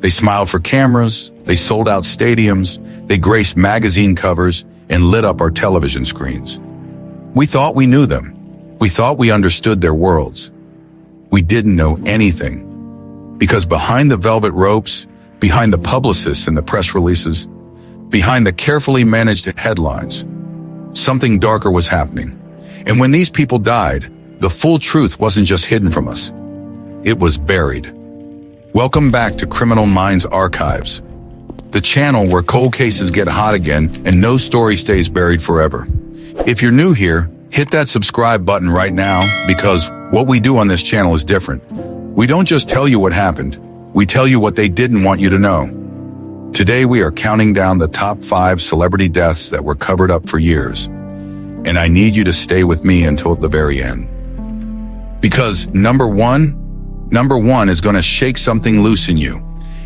They smiled for cameras, they sold out stadiums, they graced magazine covers, and lit up our television screens. We thought we knew them. We thought we understood their worlds. We didn't know anything. Because behind the velvet ropes, behind the publicists and the press releases, behind the carefully managed headlines, something darker was happening. And when these people died, the full truth wasn't just hidden from us. It was buried. Welcome back to Criminal Minds Archives, the channel where cold cases get hot again and no story stays buried forever. If you're new here, hit that subscribe button right now because what we do on this channel is different. We don't just tell you what happened, we tell you what they didn't want you to know. Today we are counting down the top 5 celebrity deaths that were covered up for years. And I need you to stay with me until the very end. Because number one is going to shake something loose in you.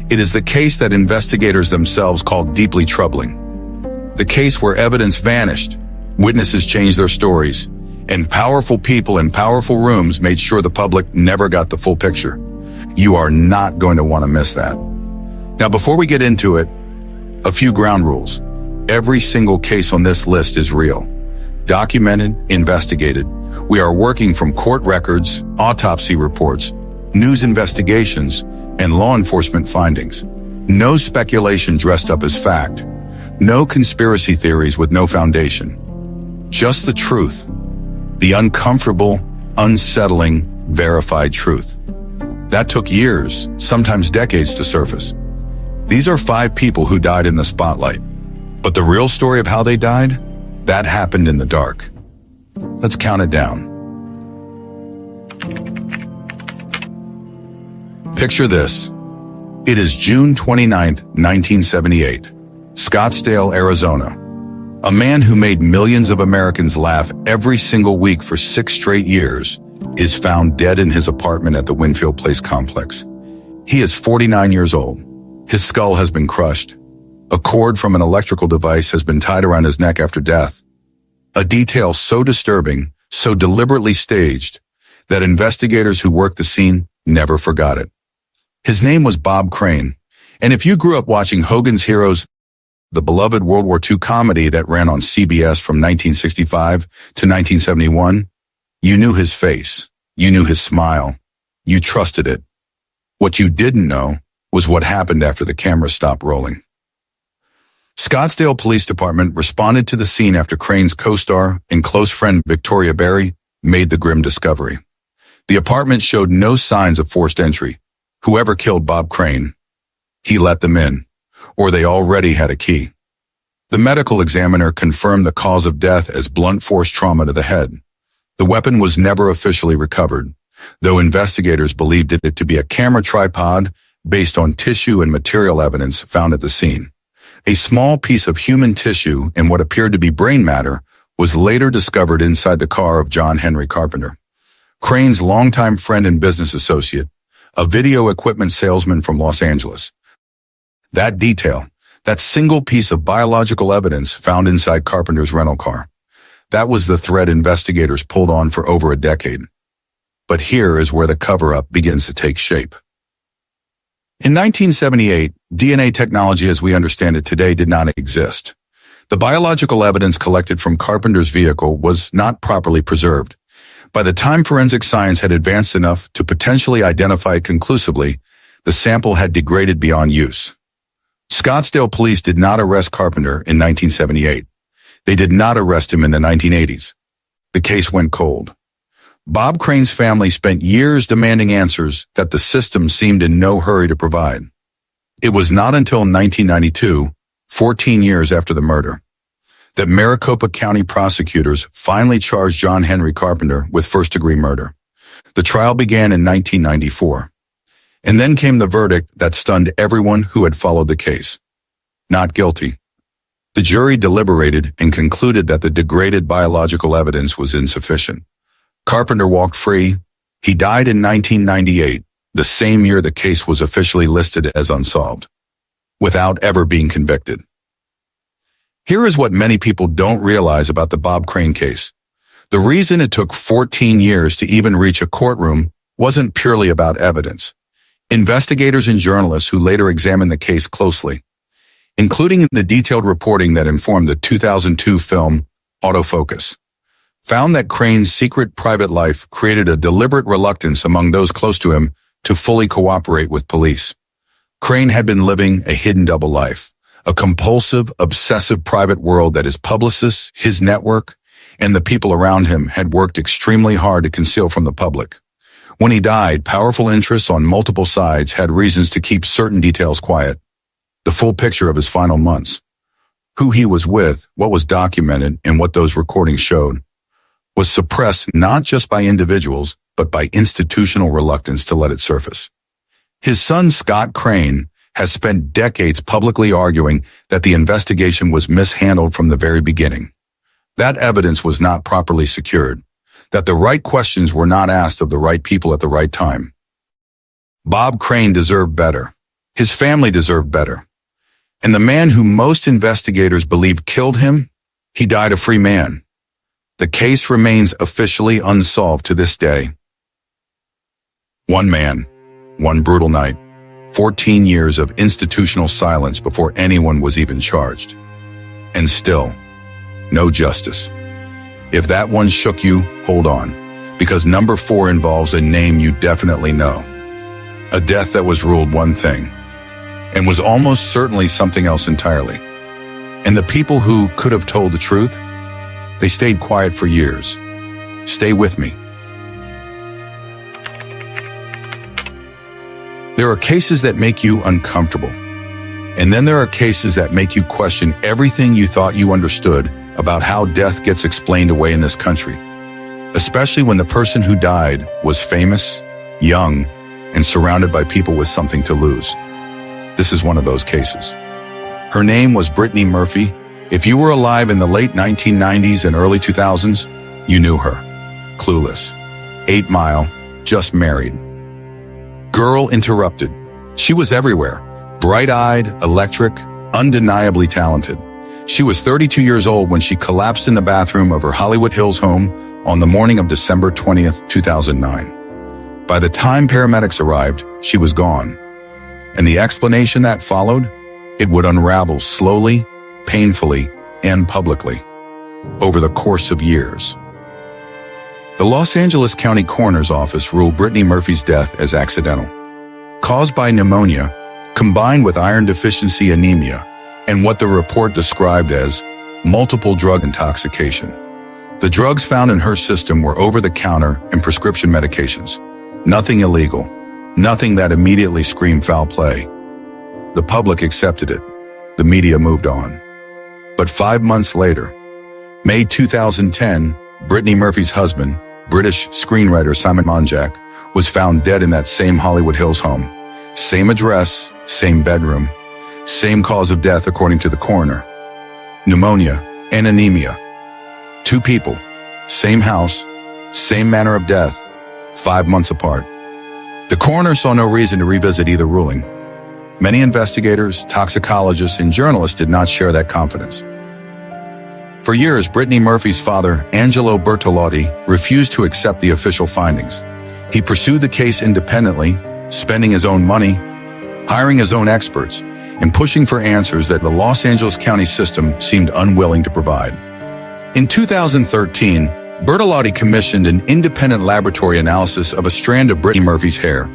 It is the case that investigators themselves call deeply troubling. The case where evidence vanished, witnesses changed their stories, and powerful people in powerful rooms made sure the public never got the full picture. You are not going to want to miss that. Now, before we get into it, a few ground rules. Every single case on this list is real. Documented, investigated. We are working from court records, autopsy reports, news investigations, and law enforcement findings. No speculation dressed up as fact. No conspiracy theories with no foundation. Just the truth. The uncomfortable, unsettling, verified truth. That took years, sometimes decades to surface. These are 5 people who died in the spotlight. But the real story of how they died? That happened in the dark. Let's count it down. Picture this. It is June 29th, 1978. Scottsdale, Arizona. A man who made millions of Americans laugh every single week for 6 straight years is found dead in his apartment at the Winfield Place complex. He is 49 years old. His skull has been crushed. A cord from an electrical device has been tied around his neck after death. A detail so disturbing, so deliberately staged, that investigators who worked the scene never forgot it. His name was Bob Crane, and if you grew up watching Hogan's Heroes, the beloved World War II comedy that ran on CBS from 1965 to 1971, you knew his face, you knew his smile, you trusted it. What you didn't know was what happened after the camera stopped rolling. Scottsdale Police Department responded to the scene after Crane's co-star and close friend Victoria Berry made the grim discovery. The apartment showed no signs of forced entry. Whoever killed Bob Crane, he let them in, or they already had a key. The medical examiner confirmed the cause of death as blunt force trauma to the head. The weapon was never officially recovered, though investigators believed it to be a camera tripod based on tissue and material evidence found at the scene. A small piece of human tissue and what appeared to be brain matter was later discovered inside the car of John Henry Carpenter, Crane's longtime friend and business associate, a video equipment salesman from Los Angeles. That detail, that single piece of biological evidence found inside Carpenter's rental car, that was the thread investigators pulled on for over a decade. But here is where the cover-up begins to take shape. In 1978, DNA technology as we understand it today did not exist. The biological evidence collected from Carpenter's vehicle was not properly preserved. By the time forensic science had advanced enough to potentially identify it conclusively, the sample had degraded beyond use. Scottsdale police did not arrest Carpenter in 1978. They did not arrest him in the 1980s. The case went cold. Bob Crane's family spent years demanding answers that the system seemed in no hurry to provide. It was not until 1992, 14 years after the murder, that Maricopa County prosecutors finally charged John Henry Carpenter with first-degree murder. The trial began in 1994. And then came the verdict that stunned everyone who had followed the case. Not guilty. The jury deliberated and concluded that the degraded biological evidence was insufficient. Carpenter walked free. He died in 1998, the same year the case was officially listed as unsolved, without ever being convicted. Here is what many people don't realize about the Bob Crane case. The reason it took 14 years to even reach a courtroom wasn't purely about evidence. Investigators and journalists who later examined the case closely, including the detailed reporting that informed the 2002 film Autofocus, found that Crane's secret private life created a deliberate reluctance among those close to him to fully cooperate with police. Crane had been living a hidden double life, a compulsive, obsessive private world that his publicists, his network, and the people around him had worked extremely hard to conceal from the public. When he died, powerful interests on multiple sides had reasons to keep certain details quiet. The full picture of his final months, who he was with, what was documented, and what those recordings showed, was suppressed not just by individuals, but by institutional reluctance to let it surface. His son, Scott Crane, has spent decades publicly arguing that the investigation was mishandled from the very beginning. That evidence was not properly secured, that the right questions were not asked of the right people at the right time. Bob Crane deserved better. His family deserved better. And the man who most investigators believe killed him, he died a free man. The case remains officially unsolved to this day. One man, one brutal night, 14 years of institutional silence before anyone was even charged. And still, no justice. If that one shook you, hold on, because number 4 involves a name you definitely know. A death that was ruled one thing, and was almost certainly something else entirely. And the people who could have told the truth, they stayed quiet for years. Stay with me. There are cases that make you uncomfortable. And then there are cases that make you question everything you thought you understood about how death gets explained away in this country, especially when the person who died was famous, young, and surrounded by people with something to lose. This is one of those cases. Her name was Brittany Murphy. If you were alive in the late 1990s and early 2000s, you knew her. Clueless, 8 Mile, just married. Girl interrupted. She was everywhere. Bright-eyed, electric, undeniably talented. She was 32 years old when she collapsed in the bathroom of her Hollywood Hills home on the morning of December 20th, 2009. By the time paramedics arrived, she was gone. And the explanation that followed, it would unravel slowly, painfully, and publicly, over the course of years. The Los Angeles County Coroner's Office ruled Brittany Murphy's death as accidental, caused by pneumonia, combined with iron deficiency anemia, and what the report described as multiple drug intoxication. The drugs found in her system were over-the-counter and prescription medications. Nothing illegal, nothing that immediately screamed foul play. The public accepted it. The media moved on. But 5 months later, May 2010, Brittany Murphy's husband, British screenwriter Simon Monjack, was found dead in that same Hollywood Hills home. Same address, same bedroom, same cause of death according to the coroner. Pneumonia and anemia. 2 people, same house, same manner of death, 5 months apart. The coroner saw no reason to revisit either ruling. Many investigators, toxicologists, and journalists did not share that confidence. For years, Brittany Murphy's father, Angelo Bertolotti, refused to accept the official findings. He pursued the case independently, spending his own money, hiring his own experts, and pushing for answers that the Los Angeles County system seemed unwilling to provide. In 2013, Bertolotti commissioned an independent laboratory analysis of a strand of Brittany Murphy's hair.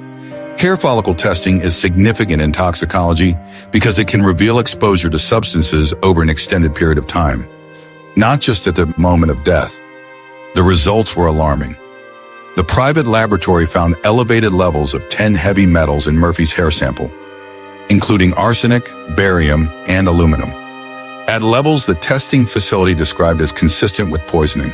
Hair follicle testing is significant in toxicology because it can reveal exposure to substances over an extended period of time, not just at the moment of death. The results were alarming. The private laboratory found elevated levels of 10 heavy metals in Murphy's hair sample, including arsenic, barium, and aluminum, at levels the testing facility described as consistent with poisoning.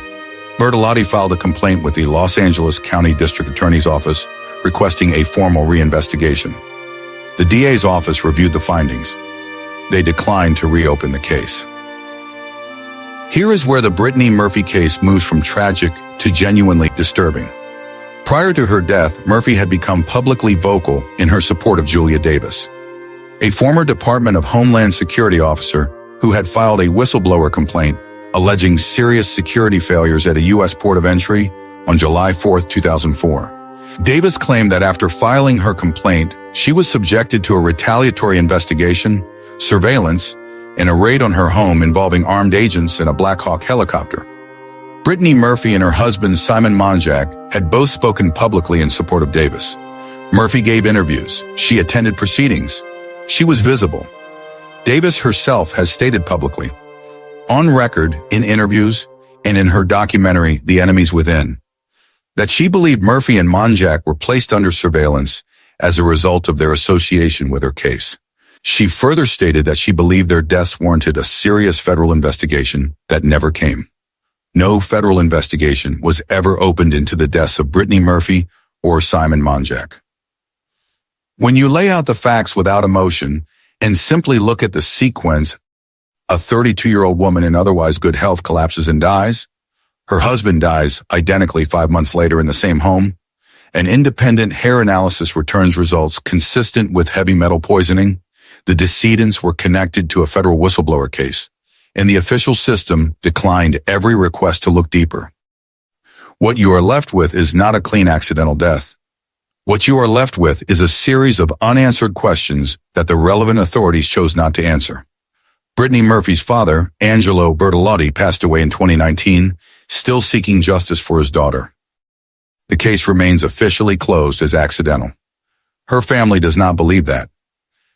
Bertolotti filed a complaint with the Los Angeles County District Attorney's Office requesting a formal reinvestigation. The DA's office reviewed the findings. They declined to reopen the case. Here is where the Brittany Murphy case moves from tragic to genuinely disturbing. Prior to her death, Murphy had become publicly vocal in her support of Julia Davis, a former Department of Homeland Security officer who had filed a whistleblower complaint alleging serious security failures at a U.S. port of entry on July 4, 2004. Davis claimed that after filing her complaint, she was subjected to a retaliatory investigation, surveillance, and a raid on her home involving armed agents in a Black Hawk helicopter. Brittany Murphy and her husband Simon Monjack had both spoken publicly in support of Davis. Murphy gave interviews. She attended proceedings. She was visible. Davis herself has stated publicly, on record, in interviews, and in her documentary, The Enemies Within, that she believed Murphy and Monjack were placed under surveillance as a result of their association with her case. She further stated that she believed their deaths warranted a serious federal investigation that never came. No federal investigation was ever opened into the deaths of Brittany Murphy or Simon Monjack. When you lay out the facts without emotion and simply look at the sequence, a 32-year-old woman in otherwise good health collapses and dies. Her husband dies identically 5 months later in the same home. An independent hair analysis returns results consistent with heavy metal poisoning. The decedents were connected to a federal whistleblower case, and the official system declined every request to look deeper. What you are left with is not a clean accidental death. What you are left with is a series of unanswered questions that the relevant authorities chose not to answer. Brittany Murphy's father, Angelo Bertolotti, passed away in 2019, still seeking justice for his daughter. The case remains officially closed as accidental. Her family does not believe that,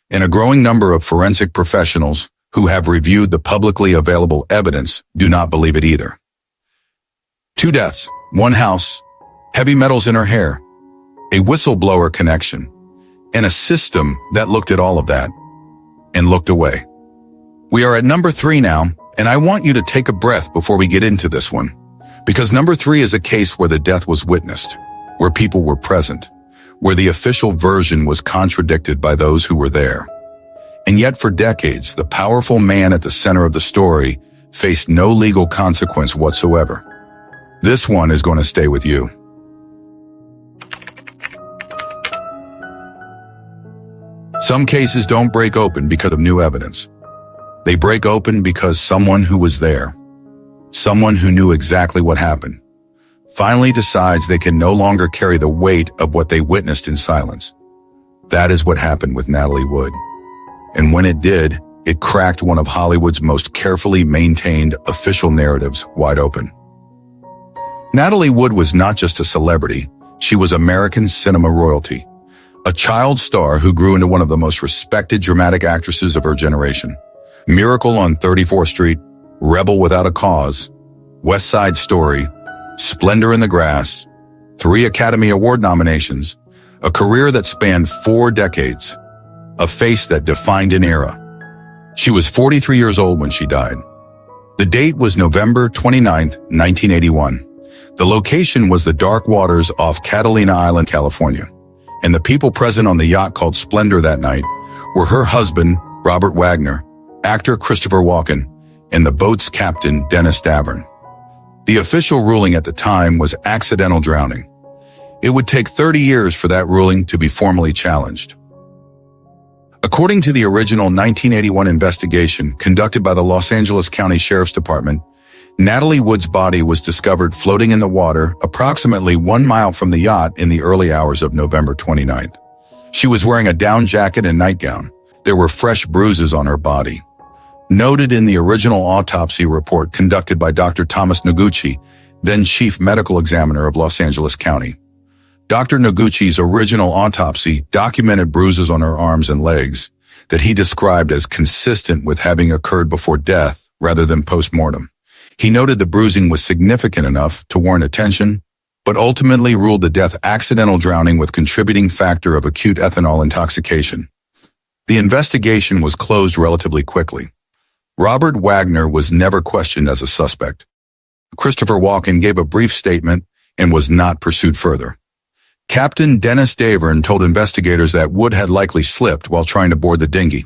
and a growing number of forensic professionals who have reviewed the publicly available evidence do not believe it either. 2 deaths, 1 house, heavy metals in her hair, a whistleblower connection, and a system that looked at all of that and looked away. We are at number 3 now, and I want you to take a breath before we get into this one, because number 3 is a case where the death was witnessed, where people were present, where the official version was contradicted by those who were there. And yet for decades, the powerful man at the center of the story faced no legal consequence whatsoever. This one is going to stay with you. Some cases don't break open because of new evidence. They break open because someone who was there, someone who knew exactly what happened, finally decides they can no longer carry the weight of what they witnessed in silence. That is what happened with Natalie Wood. And when it did, it cracked one of Hollywood's most carefully maintained official narratives wide open. Natalie Wood was not just a celebrity, she was American cinema royalty. A child star who grew into one of the most respected dramatic actresses of her generation. Miracle on 34th Street, Rebel Without a Cause, West Side Story, Splendor in the Grass, 3 Academy Award nominations, a career that spanned 4 decades, a face that defined an era. She was 43 years old when she died. The date was November 29, 1981. The location was the dark waters off Catalina Island, California. And the people present on the yacht called Splendor that night were her husband, Robert Wagner, actor Christopher Walken, and the boat's captain, Dennis Davern. The official ruling at the time was accidental drowning. It would take 30 years for that ruling to be formally challenged. According to the original 1981 investigation conducted by the Los Angeles County Sheriff's Department, Natalie Wood's body was discovered floating in the water approximately 1 mile from the yacht in the early hours of November 29th. She was wearing a down jacket and nightgown. There were fresh bruises on her body. Noted in the original autopsy report conducted by Dr. Thomas Noguchi, then Chief Medical Examiner of Los Angeles County. Dr. Noguchi's original autopsy documented bruises on her arms and legs that he described as consistent with having occurred before death rather than post-mortem. He noted the bruising was significant enough to warrant attention, but ultimately ruled the death accidental drowning with contributing factor of acute ethanol intoxication. The investigation was closed relatively quickly. Robert Wagner was never questioned as a suspect. Christopher Walken gave a brief statement and was not pursued further. Captain Dennis Davern told investigators that Wood had likely slipped while trying to board the dinghy.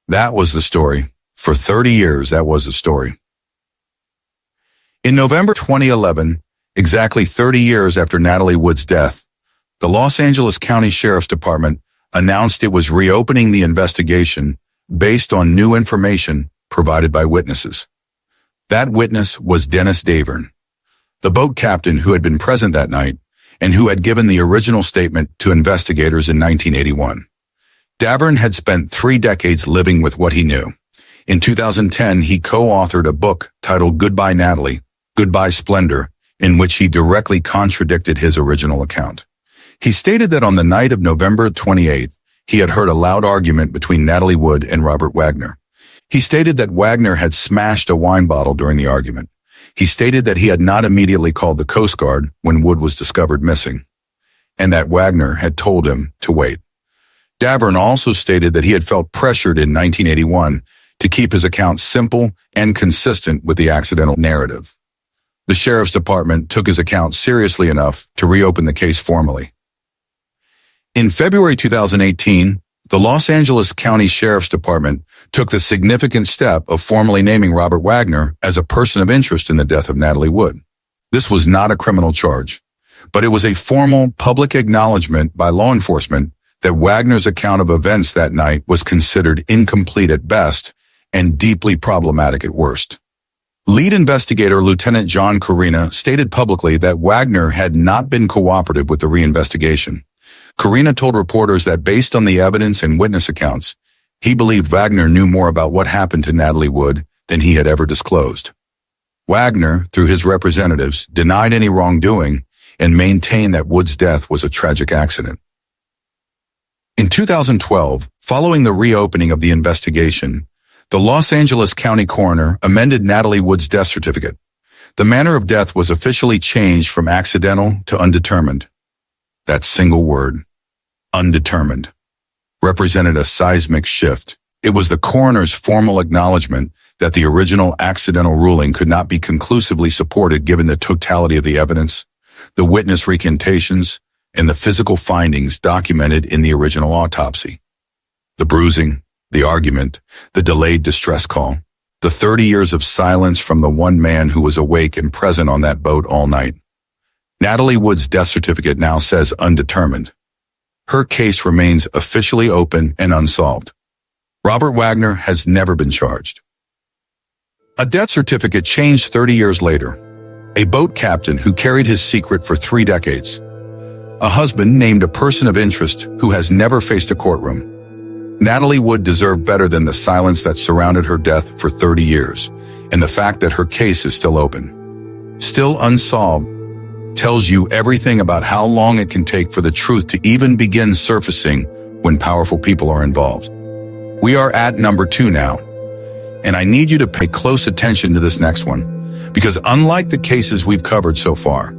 That was the story. For 30 years, that was the story. In November 2011, exactly 30 years after Natalie Wood's death, the Los Angeles County Sheriff's Department announced it was reopening the investigation based on new information provided by witnesses. That witness was Dennis Davern, the boat captain who had been present that night and who had given the original statement to investigators in 1981. Davern had spent 3 decades living with what he knew. In 2010, he co-authored a book titled Goodbye Natalie, Goodbye Splendor, in which he directly contradicted his original account. He stated that on the night of November 28th, he had heard a loud argument between Natalie Wood and Robert Wagner. He stated that Wagner had smashed a wine bottle during the argument. He stated that he had not immediately called the Coast Guard when Wood was discovered missing, and that Wagner had told him to wait. Davern also stated that he had felt pressured in 1981 to keep his account simple and consistent with the accidental narrative. The sheriff's department took his account seriously enough to reopen the case formally. In February 2018, the Los Angeles County Sheriff's Department took the significant step of formally naming Robert Wagner as a person of interest in the death of Natalie Wood. This was not a criminal charge, but it was a formal public acknowledgement by law enforcement that Wagner's account of events that night was considered incomplete at best and deeply problematic at worst. Lead investigator Lieutenant John Corina stated publicly that Wagner had not been cooperative with the reinvestigation. Corina told reporters that based on the evidence and witness accounts, he believed Wagner knew more about what happened to Natalie Wood than he had ever disclosed. Wagner, through his representatives, denied any wrongdoing and maintained that Wood's death was a tragic accident. In 2012, following the reopening of the investigation, the Los Angeles County coroner amended Natalie Wood's death certificate. The manner of death was officially changed from accidental to undetermined. That single word, undetermined, represented a seismic shift. It was the coroner's formal acknowledgement that the original accidental ruling could not be conclusively supported given the totality of the evidence, the witness recantations, and the physical findings documented in the original autopsy. The bruising, the argument, the delayed distress call, the 30 years of silence from the one man who was awake and present on that boat all night. Natalie Wood's death certificate now says undetermined. Her case remains officially open and unsolved. Robert Wagner has never been charged. A death certificate changed 30 years later. A boat captain who carried his secret for 3 decades. A husband named a person of interest who has never faced a courtroom. Natalie Wood deserved better than the silence that surrounded her death for 30 years, and the fact that her case is still open, still unsolved, tells you everything about how long it can take for the truth to even begin surfacing when powerful people are involved. We are at number 2 now, and I need you to pay close attention to this next one, because unlike the cases we've covered so far,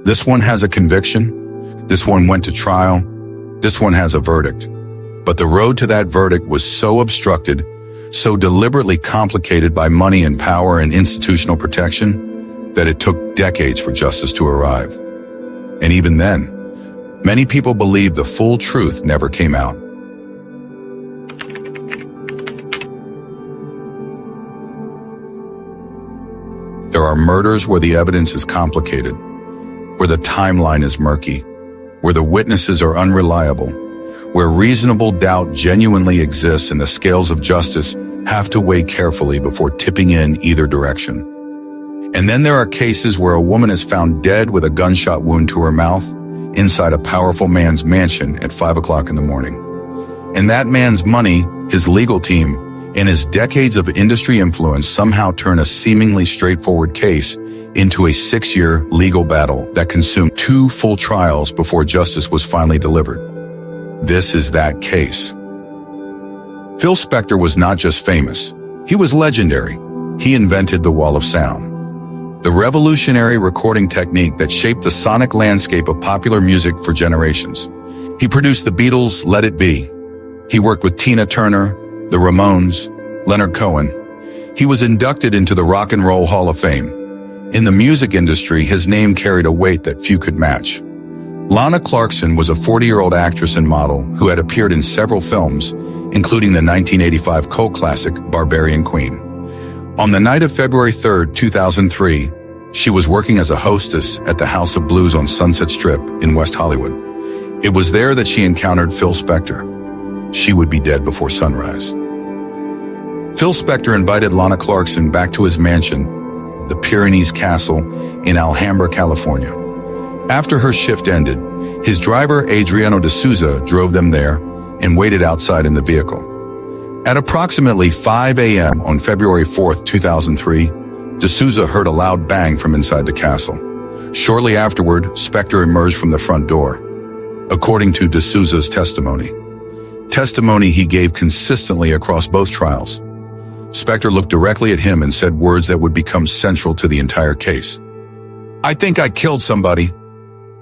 this one has a conviction, this one went to trial, this one has a verdict. But the road to that verdict was so obstructed, so deliberately complicated by money and power and institutional protection, that it took decades for justice to arrive. And even then, many people believe the full truth never came out. There are murders where the evidence is complicated, where the timeline is murky, where the witnesses are unreliable, where reasonable doubt genuinely exists and the scales of justice have to weigh carefully before tipping in either direction. And then there are cases where a woman is found dead with a gunshot wound to her mouth inside a powerful man's mansion at 5 o'clock in the morning. And that man's money, his legal team, and his decades of industry influence somehow turn a seemingly straightforward case into a 6-year legal battle that consumed 2 full trials before justice was finally delivered. This is that case. Phil Spector was not just famous, he was legendary. He invented the wall of sound, the revolutionary recording technique that shaped the sonic landscape of popular music for generations. He produced the Beatles' Let It Be. He worked with Tina Turner, the Ramones, Leonard Cohen. He was inducted into the Rock and Roll Hall of Fame. In the music industry, his name carried a weight that few could match. Lana Clarkson was a 40-year-old actress and model who had appeared in several films, including the 1985 cult classic Barbarian Queen. On the night of February 3, 2003, she was working as a hostess at the House of Blues on Sunset Strip in West Hollywood. It was there that she encountered Phil Spector. She would be dead before sunrise. Phil Spector invited Lana Clarkson back to his mansion, the Pyrenees Castle in Alhambra, California. After her shift ended, his driver Adriano D'Souza drove them there and waited outside in the vehicle. At approximately 5 a.m. on February 4, 2003, D'Souza heard a loud bang from inside the castle. Shortly afterward, Spector emerged from the front door. According to D'Souza's testimony he gave consistently across both trials. Spector looked directly at him and said words that would become central to the entire case. "I think I killed somebody."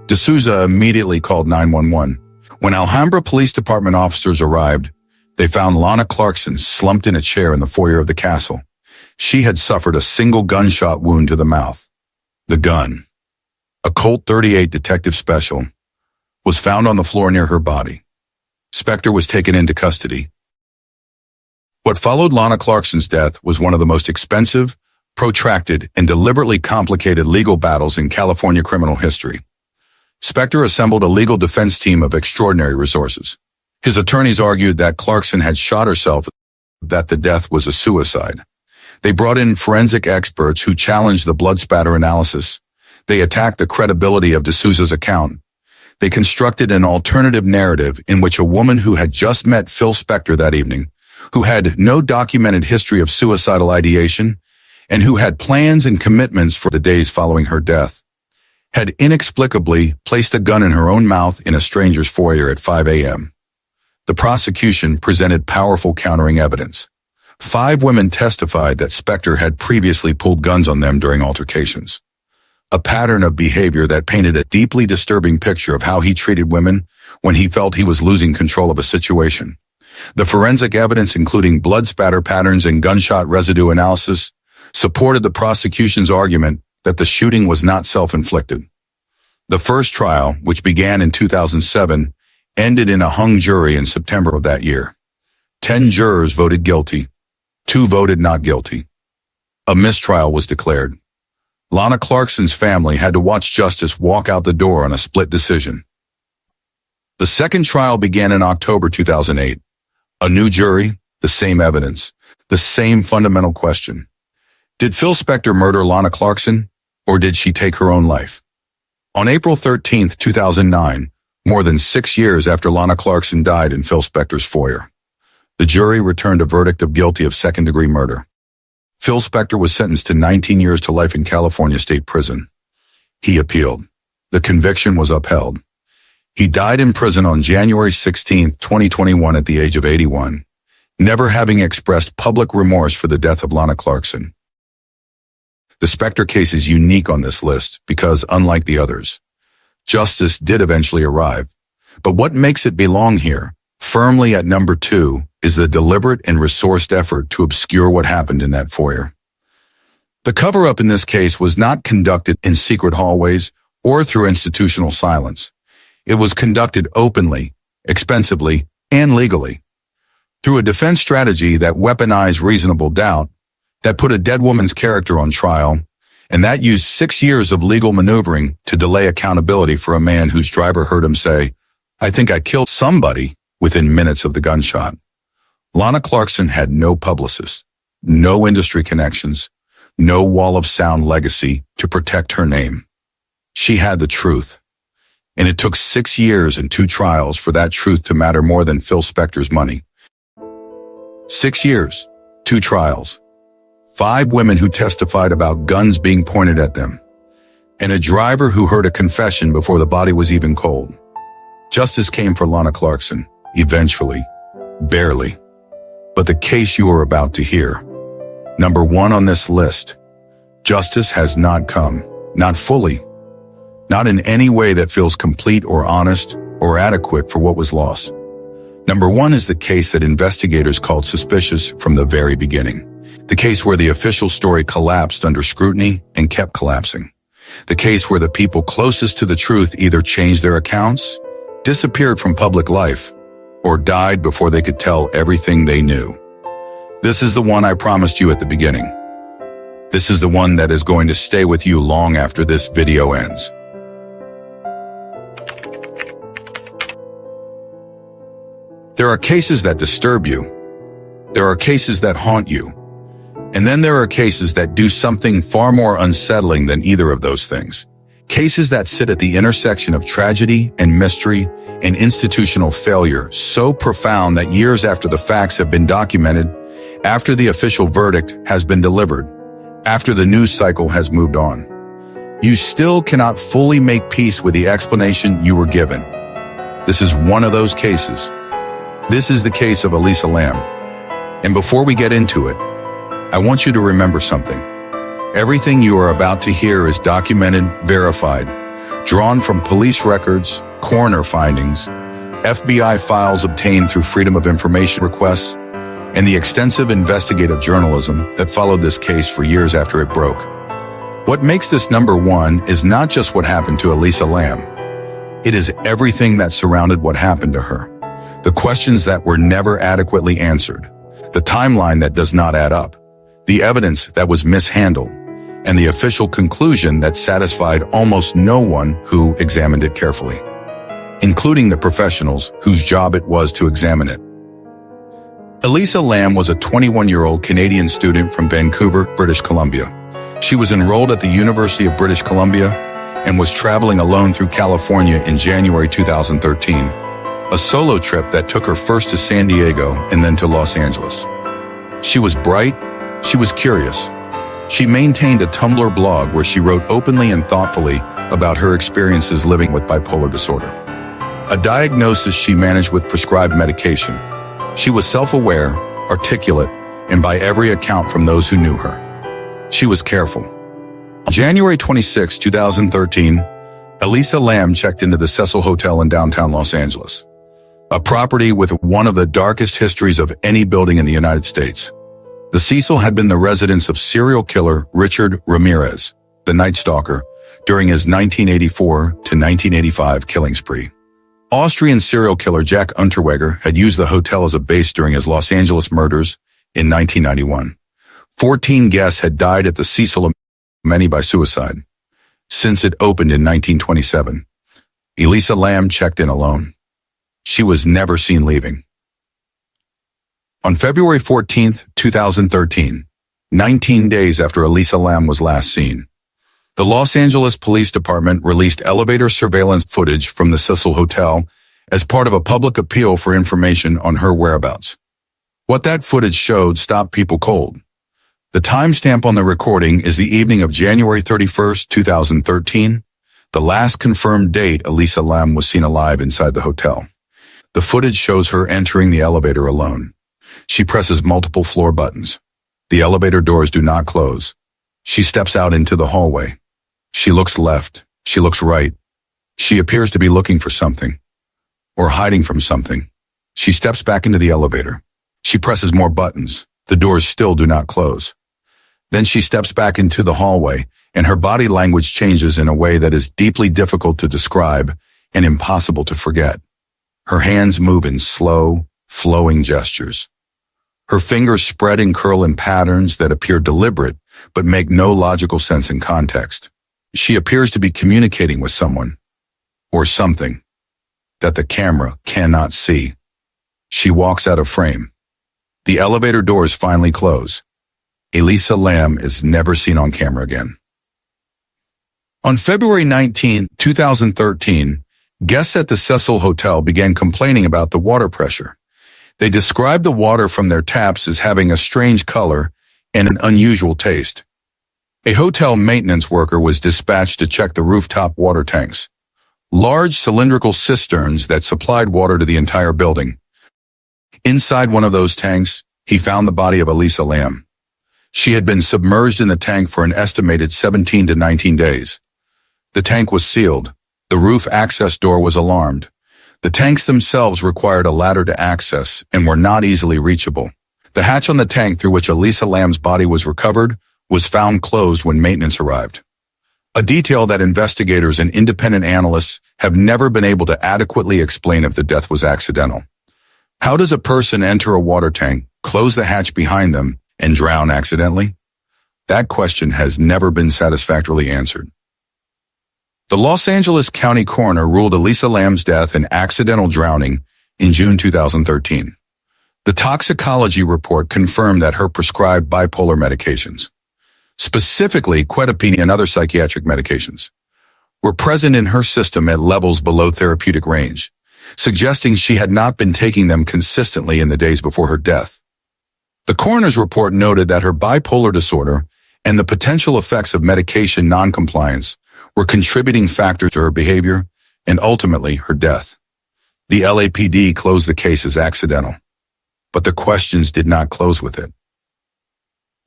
D'Souza immediately called 911. When Alhambra Police Department officers arrived, they found Lana Clarkson slumped in a chair in the foyer of the castle. She had suffered a single gunshot wound to the mouth. The gun, a Colt .38 Detective Special, was found on the floor near her body. Spector was taken into custody. What followed Lana Clarkson's death was one of the most expensive, protracted, and deliberately complicated legal battles in California criminal history. Spector assembled a legal defense team of extraordinary resources. His attorneys argued that Clarkson had shot herself, that the death was a suicide. They brought in forensic experts who challenged the blood spatter analysis. They attacked the credibility of D'Souza's account. They constructed an alternative narrative in which a woman who had just met Phil Spector that evening, who had no documented history of suicidal ideation, and who had plans and commitments for the days following her death, had inexplicably placed a gun in her own mouth in a stranger's foyer at 5 a.m. The prosecution presented powerful countering evidence. 5 women testified that Spector had previously pulled guns on them during altercations. A pattern of behavior that painted a deeply disturbing picture of how he treated women when he felt he was losing control of a situation. The forensic evidence, including blood spatter patterns and gunshot residue analysis, supported the prosecution's argument that the shooting was not self-inflicted. The first trial, which began in 2007, ended in a hung jury in September of that year. 10 jurors voted guilty. 2 voted not guilty. A mistrial was declared. Lana Clarkson's family had to watch justice walk out the door on a split decision. The second trial began in October 2008. A new jury, the same evidence, the same fundamental question. Did Phil Spector murder Lana Clarkson, or did she take her own life? On April 13, 2009, more than 6 years after Lana Clarkson died in Phil Spector's foyer, the jury returned a verdict of guilty of second-degree murder. Phil Spector was sentenced to 19 years to life in California State Prison. He appealed. The conviction was upheld. He died in prison on January 16, 2021 at the age of 81, never having expressed public remorse for the death of Lana Clarkson. The Spector case is unique on this list because, unlike the others, justice did eventually arrive. But what makes it belong here, firmly at number 2, is the deliberate and resourced effort to obscure what happened in that foyer. The cover-up in this case was not conducted in secret hallways or through institutional silence. It was conducted openly, expensively, and legally. Through a defense strategy that weaponized reasonable doubt, that put a dead woman's character on trial, and that used 6 years of legal maneuvering to delay accountability for a man whose driver heard him say, "I think I killed somebody," within minutes of the gunshot. Lana Clarkson had no publicist, no industry connections, no wall of sound legacy to protect her name. She had the truth. And it took 6 years and 2 trials for that truth to matter more than Phil Spector's money. 6 years, 2 trials, 5 women who testified about guns being pointed at them, and a driver who heard a confession before the body was even cold. Justice came for Lana Clarkson, eventually, barely. But the case you are about to hear, number 1 on this list, justice has not come, not fully, not in any way that feels complete or honest or adequate for what was lost. Number 1 is the case that investigators called suspicious from the very beginning. The case where the official story collapsed under scrutiny and kept collapsing. The case where the people closest to the truth either changed their accounts, disappeared from public life, or died before they could tell everything they knew. This is the one I promised you at the beginning. This is the one that is going to stay with you long after this video ends. There are cases that disturb you. There are cases that haunt you. And then there are cases that do something far more unsettling than either of those things. Cases that sit at the intersection of tragedy and mystery and institutional failure, so profound that years after the facts have been documented, after the official verdict has been delivered, after the news cycle has moved on, you still cannot fully make peace with the explanation you were given. This is one of those cases. This is the case of Elisa Lam. And before we get into it, I want you to remember something. Everything you are about to hear is documented, verified, drawn from police records, coroner findings, FBI files obtained through Freedom of Information requests, and the extensive investigative journalism that followed this case for years after it broke. What makes this number one is not just what happened to Elisa Lam. It is everything that surrounded what happened to her. The questions that were never adequately answered, the timeline that does not add up, the evidence that was mishandled, and the official conclusion that satisfied almost no one who examined it carefully, including the professionals whose job it was to examine it. Elisa Lam was a 21-year-old Canadian student from Vancouver, British Columbia. She was enrolled at the University of British Columbia and was traveling alone through California in January 2013, a solo trip that took her first to San Diego and then to Los Angeles. She was bright, she was curious. She maintained a Tumblr blog where she wrote openly and thoughtfully about her experiences living with bipolar disorder, a diagnosis she managed with prescribed medication. She was self-aware, articulate, and by every account from those who knew her, she was careful. On January 26, 2013, Elisa Lam checked into the Cecil Hotel in downtown Los Angeles, a property with one of the darkest histories of any building in the United States. The Cecil had been the residence of serial killer Richard Ramirez, the Night Stalker, during his 1984 to 1985 killing spree. Austrian serial killer Jack Unterweger had used the hotel as a base during his Los Angeles murders in 1991. 14 guests had died at the Cecil, many by suicide. Since it opened in 1927, Elisa Lam checked in alone. She was never seen leaving. On February 14, 2013, 19 days after Elisa Lam was last seen, the Los Angeles Police Department released elevator surveillance footage from the Cecil Hotel as part of a public appeal for information on her whereabouts. What that footage showed stopped people cold. The timestamp on the recording is the evening of January 31, 2013, the last confirmed date Elisa Lam was seen alive inside the hotel. The footage shows her entering the elevator alone. She presses multiple floor buttons. The elevator doors do not close. She steps out into the hallway. She looks left. She looks right. She appears to be looking for something, or hiding from something. She steps back into the elevator. She presses more buttons. The doors still do not close. Then she steps back into the hallway, and her body language changes in a way that is deeply difficult to describe and impossible to forget. Her hands move in slow, flowing gestures. Her fingers spread and curl in patterns that appear deliberate, but make no logical sense in context. She appears to be communicating with someone, or something, that the camera cannot see. She walks out of frame. The elevator doors finally close. Elisa Lam is never seen on camera again. On February 19, 2013, guests at the Cecil Hotel began complaining about the water pressure. They described the water from their taps as having a strange color and an unusual taste. A hotel maintenance worker was dispatched to check the rooftop water tanks, large cylindrical cisterns that supplied water to the entire building. Inside one of those tanks, he found the body of Elisa Lam. She had been submerged in the tank for an estimated 17 to 19 days. The tank was sealed. The roof access door was alarmed. The tanks themselves required a ladder to access and were not easily reachable. The hatch on the tank through which Elisa Lam's body was recovered was found closed when maintenance arrived. A detail that investigators and independent analysts have never been able to adequately explain if the death was accidental. How does a person enter a water tank, close the hatch behind them, and drown accidentally? That question has never been satisfactorily answered. The Los Angeles County coroner ruled Elisa Lam's death an accidental drowning in June 2013. The toxicology report confirmed that her prescribed bipolar medications, specifically quetiapine and other psychiatric medications, were present in her system at levels below therapeutic range, suggesting she had not been taking them consistently in the days before her death. The coroner's report noted that her bipolar disorder and the potential effects of medication noncompliance were contributing factors to her behavior and ultimately her death. The LAPD closed the case as accidental, but the questions did not close with it.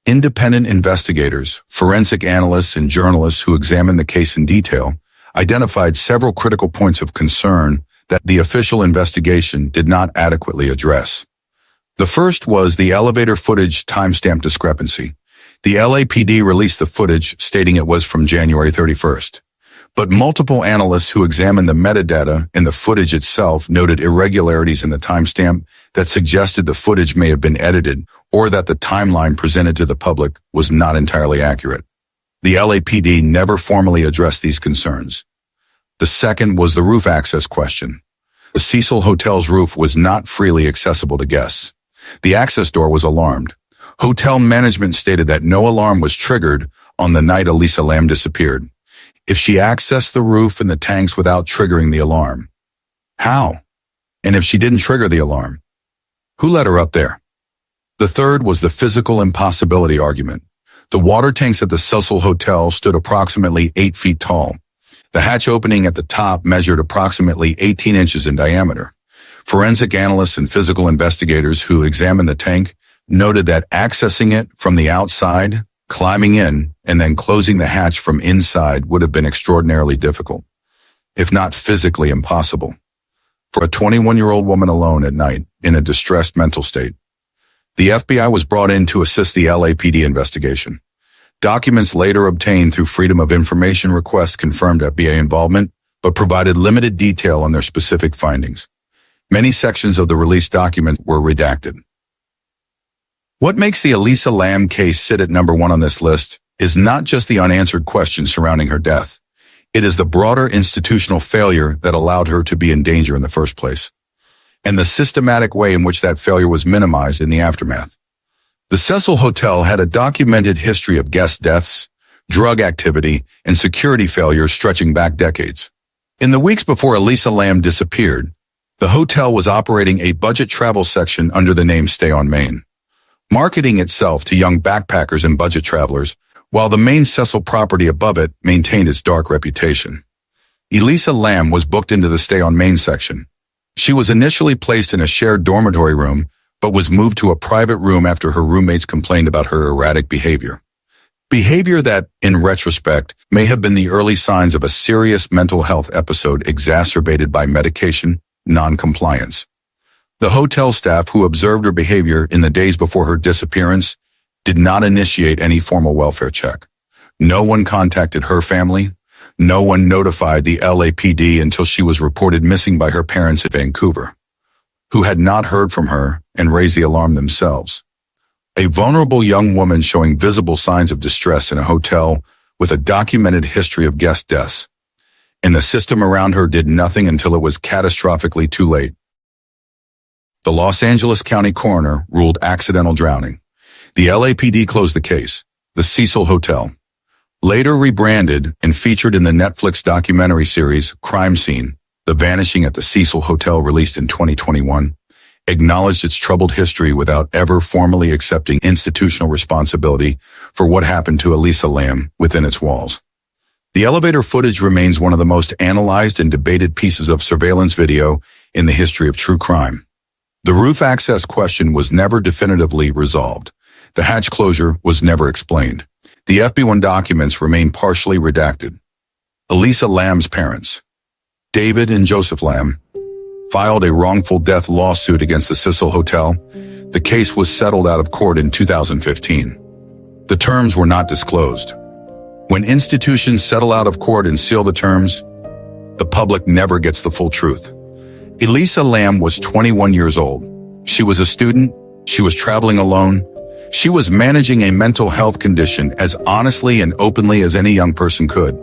Independent investigators, forensic analysts, and journalists who examined the case in detail identified several critical points of concern that the official investigation did not adequately address. The first was the elevator footage timestamp discrepancy. The LAPD released the footage stating it was from January 31st. But multiple analysts who examined the metadata in the footage itself noted irregularities in the timestamp that suggested the footage may have been edited or that the timeline presented to the public was not entirely accurate. The LAPD never formally addressed these concerns. The second was the roof access question. The Cecil Hotel's roof was not freely accessible to guests. The access door was alarmed. Hotel management stated that no alarm was triggered on the night Elisa Lam disappeared. If she accessed the roof and the tanks without triggering the alarm. How? And if she didn't trigger the alarm, who let her up there? The third was the physical impossibility argument. The water tanks at the Cecil Hotel stood approximately 8 feet tall. The hatch opening at the top measured approximately 18 inches in diameter. Forensic analysts and physical investigators who examined the tank noted that accessing it from the outside, climbing in, and then closing the hatch from inside would have been extraordinarily difficult, if not physically impossible, for a 21-year-old woman alone at night in a distressed mental state. The FBI was brought in to assist the LAPD investigation. Documents later obtained through Freedom of Information requests confirmed FBI involvement, but provided limited detail on their specific findings. Many sections of the released document were redacted. What makes the Elisa Lam case sit at number 1 on this list is not just the unanswered questions surrounding her death. It is the broader institutional failure that allowed her to be in danger in the first place, and the systematic way in which that failure was minimized in the aftermath. The Cecil Hotel had a documented history of guest deaths, drug activity, and security failures stretching back decades. In the weeks before Elisa Lam disappeared, the hotel was operating a budget travel section under the name Stay on Main, marketing itself to young backpackers and budget travelers, while the main Cecil property above it maintained its dark reputation. Elisa Lam was booked into the Stay on Main section. She was initially placed in a shared dormitory room, but was moved to a private room after her roommates complained about her erratic behavior. Behavior that, in retrospect, may have been the early signs of a serious mental health episode exacerbated by medication noncompliance. The hotel staff who observed her behavior in the days before her disappearance did not initiate any formal welfare check. No one contacted her family. No one notified the LAPD until she was reported missing by her parents in Vancouver, who had not heard from her and raised the alarm themselves. A vulnerable young woman showing visible signs of distress in a hotel with a documented history of guest deaths. And the system around her did nothing until it was catastrophically too late. The Los Angeles County coroner ruled accidental drowning. The LAPD closed the case. The Cecil Hotel, later rebranded and featured in the Netflix documentary series Crime Scene, The Vanishing at the Cecil Hotel, released in 2021, acknowledged its troubled history without ever formally accepting institutional responsibility for what happened to Elisa Lam within its walls. The elevator footage remains one of the most analyzed and debated pieces of surveillance video in the history of true crime. The roof access question was never definitively resolved. The hatch closure was never explained. The FB1 documents remain partially redacted. Elisa Lam's parents, David and Joseph Lam, filed a wrongful death lawsuit against the Cecil Hotel. The case was settled out of court in 2015. The terms were not disclosed. When institutions settle out of court and seal the terms, the public never gets the full truth. Elisa Lam was 21 years old. She was a student. She was traveling alone. She was managing a mental health condition as honestly and openly as any young person could.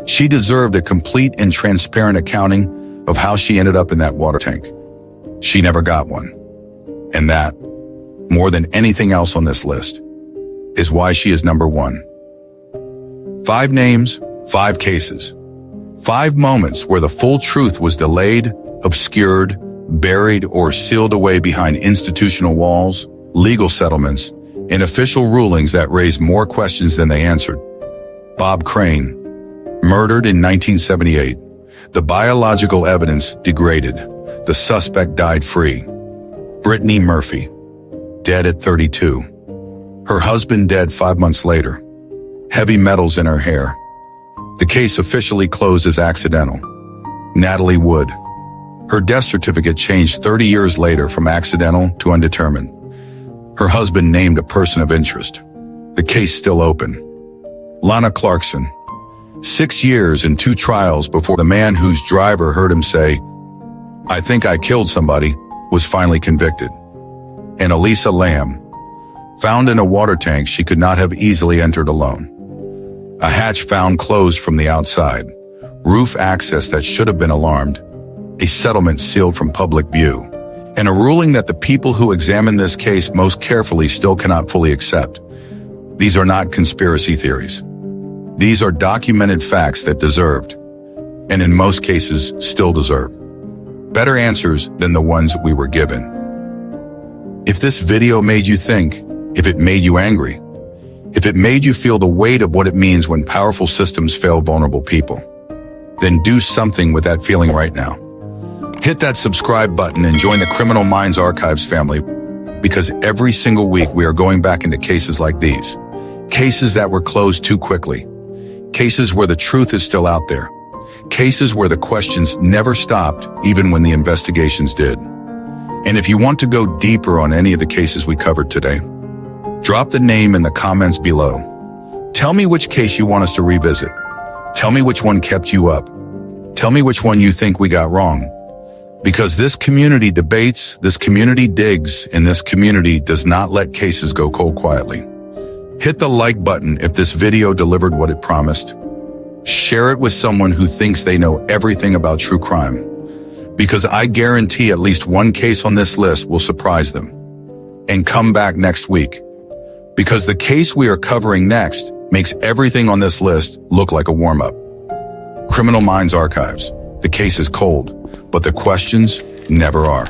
She deserved a complete and transparent accounting of how she ended up in that water tank. She never got one. And that, more than anything else on this list, is why she is number 1. 5 names, 5 cases. 5 moments where the full truth was delayed, obscured, buried, or sealed away behind institutional walls, legal settlements, and official rulings that raised more questions than they answered. Bob Crane, murdered in 1978. The biological evidence degraded. The suspect died free. Brittany Murphy, dead at 32. Her husband dead 5 months later. Heavy metals in her hair. The case officially closed as accidental. Natalie Wood. Her death certificate changed 30 years later from accidental to undetermined. Her husband named a person of interest. The case still open. Lana Clarkson. 6 years and 2 trials before the man whose driver heard him say, "I think I killed somebody," was finally convicted. And Elisa Lamb. Found in a water tank she could not have easily entered alone. A hatch found closed from the outside. Roof access that should have been alarmed. A settlement sealed from public view. And a ruling that the people who examine this case most carefully still cannot fully accept. These are not conspiracy theories. These are documented facts that deserved, and in most cases still deserve, better answers than the ones we were given. If this video made you think, if it made you angry, if it made you feel the weight of what it means when powerful systems fail vulnerable people, then do something with that feeling right now. Hit that subscribe button and join the Criminal Minds Archives family, because every single week we are going back into cases like these. Cases that were closed too quickly. Cases where the truth is still out there. Cases where the questions never stopped, even when the investigations did. And if you want to go deeper on any of the cases we covered today, drop the name in the comments below. Tell me which case you want us to revisit. Tell me which one kept you up. Tell me which one you think we got wrong. Because this community debates, this community digs, and this community does not let cases go cold quietly. Hit the like button if this video delivered what it promised. Share it with someone who thinks they know everything about true crime. Because I guarantee at least one case on this list will surprise them. And come back next week. Because the case we are covering next makes everything on this list look like a warm-up. Criminal Minds Archives. The case is cold, but the questions never are.